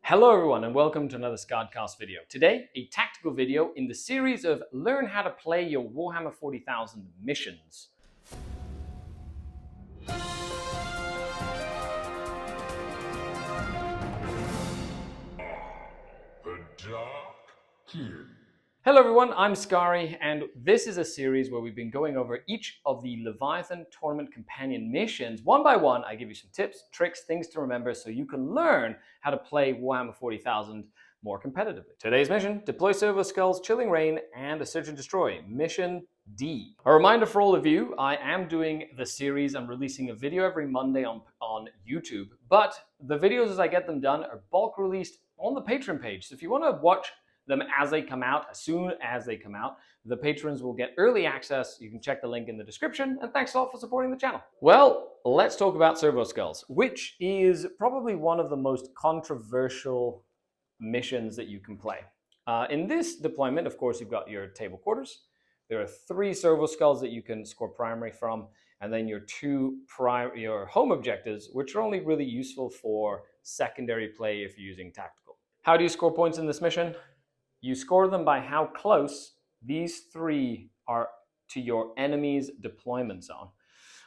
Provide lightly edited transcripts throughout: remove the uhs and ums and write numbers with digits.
Hello everyone and welcome to another Skaredcast video. Today, a tactical video in the series of Learn how to play your Warhammer 40,000 missions. Hello everyone, I'm Skari, and this is a series where we've been going over each of the Leviathan Tournament Companion missions. One by one, I give you some tips, tricks, things to remember so you can learn how to play Warhammer 40,000 more competitively. Today's mission, deploy servo skulls, chilling rain, and a search and destroy. Mission D. A reminder for all of you, I am doing the series. I'm releasing a video every Monday on YouTube, but the videos as I get them done are bulk released on the Patreon page. So if you want to watch them as they come out, as soon as they come out, the patrons will get early access. You can check the link in the description, and thanks a lot for supporting the channel. Well, let's talk about servo skulls, which is probably one of the most controversial missions that you can play. In this deployment, of course, you've got your table quarters. There are 3 servo skulls that you can score primary from, and then your your home objectives, which are only really useful for secondary play if you're using tactical. How do you score points in this mission? You score them by how close these 3 are to your enemy's deployment zone,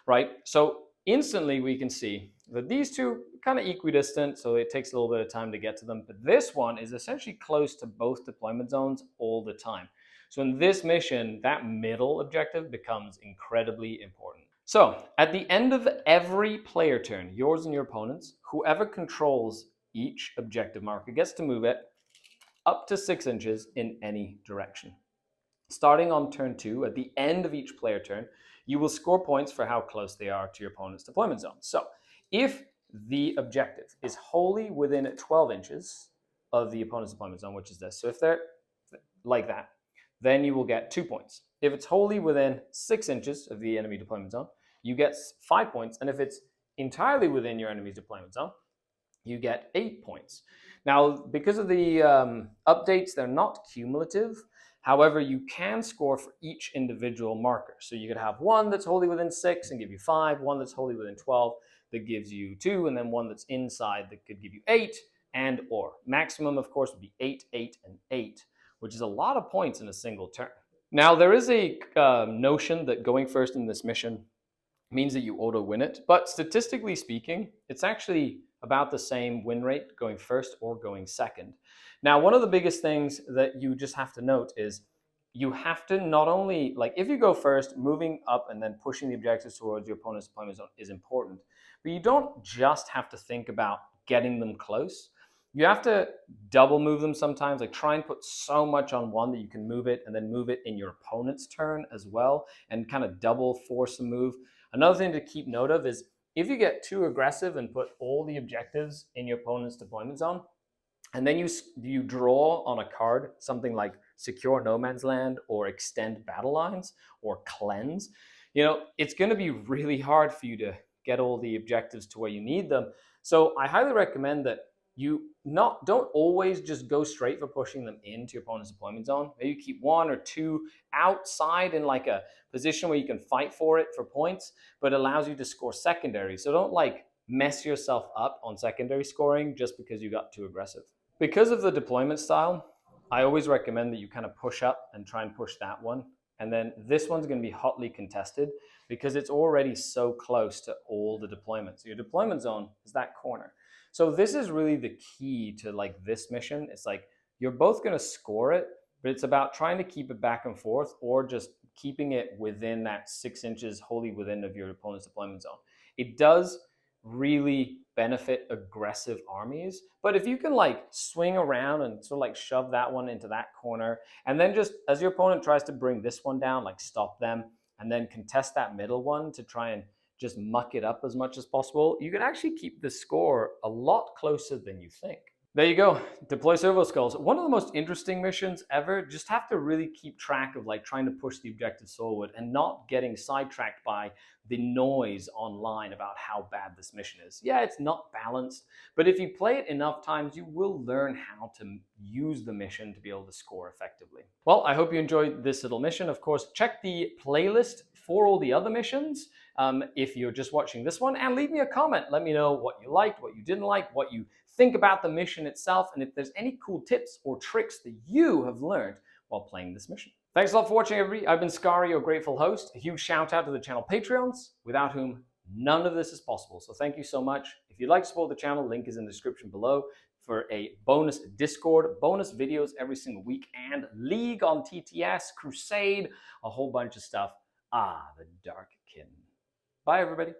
right? So instantly we can see that these 2 are kind of equidistant, so it takes a little bit of time to get to them. But this one is essentially close to both deployment zones all the time. So in this mission, that middle objective becomes incredibly important. So at the end of every player turn, yours and your opponent's, whoever controls each objective marker gets to move it up to 6 inches in any direction. Starting on turn 2, at the end of each player turn, you will score points for how close they are to your opponent's deployment zone. So if the objective is wholly within 12 inches of the opponent's deployment zone, which is this, so if they're like that, then you will get 2 points. If it's wholly within 6 inches of the enemy deployment zone, you get 5 points. And if it's entirely within your enemy's deployment zone, you get 8 points. Now, because of the updates, they're not cumulative. However, you can score for each individual marker. So you could have one that's wholly within 6 and give you 5, one that's wholly within 12 that gives you 2, and then one that's inside that could give you 8 and or. Maximum, of course, would be 8, 8, and 8, which is a lot of points in a single turn. Now, there is a notion that going first in this mission means that you auto-win it, but statistically speaking, it's actually about the same win rate going first or going second. Now, one of the biggest things that you just have to note is you have to not only, like if you go first, moving up and then pushing the objectives towards your opponent's deployment zone is important, but you don't just have to think about getting them close. You have to double move them sometimes, like try and put so much on one that you can move it and then move it in your opponent's turn as well and kind of double force a move. Another thing to keep note of is if you get too aggressive and put all the objectives in your opponent's deployment zone, and then you draw on a card something like secure no man's land or extend battle lines or cleanse, it's going to be really hard for you to get all the objectives to where you need them. So I highly recommend that you don't always just go straight for pushing them into your opponent's deployment zone. Maybe keep 1 or 2 outside in like a position where you can fight for it for points, but allows you to score secondary. So don't like mess yourself up on secondary scoring just because you got too aggressive. Because of the deployment style, I always recommend that you kind of push up and try and push that one. And then this one's going to be hotly contested because it's already so close to all the deployments. So your deployment zone is that corner. So this is really the key to like this mission. It's like you're both going to score it, but it's about trying to keep it back and forth or just keeping it within that 6 inches wholly within of your opponent's deployment zone. It does really benefit aggressive armies, but if you can like swing around and sort of like shove that one into that corner, and then just as your opponent tries to bring this one down, like stop them, and then contest that middle one to try and just muck it up as much as possible, you can actually keep the score a lot closer than you think. There you go, deploy servo skulls. One of the most interesting missions ever. Just have to really keep track of like trying to push the objectives forward and not getting sidetracked by the noise online about how bad this mission is. Yeah, it's not balanced, but if you play it enough times, you will learn how to use the mission to be able to score effectively. Well, I hope you enjoyed this little mission. Of course, check the playlist for all the other missions if you're just watching this one, and leave me a comment. Let me know what you liked, what you didn't like, what you think about the mission itself, and if there's any cool tips or tricks that you have learned while playing this mission. Thanks a lot for watching, everybody. I've been Skari, your grateful host. A huge shout out to the channel Patreons, without whom none of this is possible. So thank you so much. If you'd like to support the channel, link is in the description below for a bonus Discord, bonus videos every single week, and League on TTS, Crusade, a whole bunch of stuff. The Dark Kin. Bye, everybody.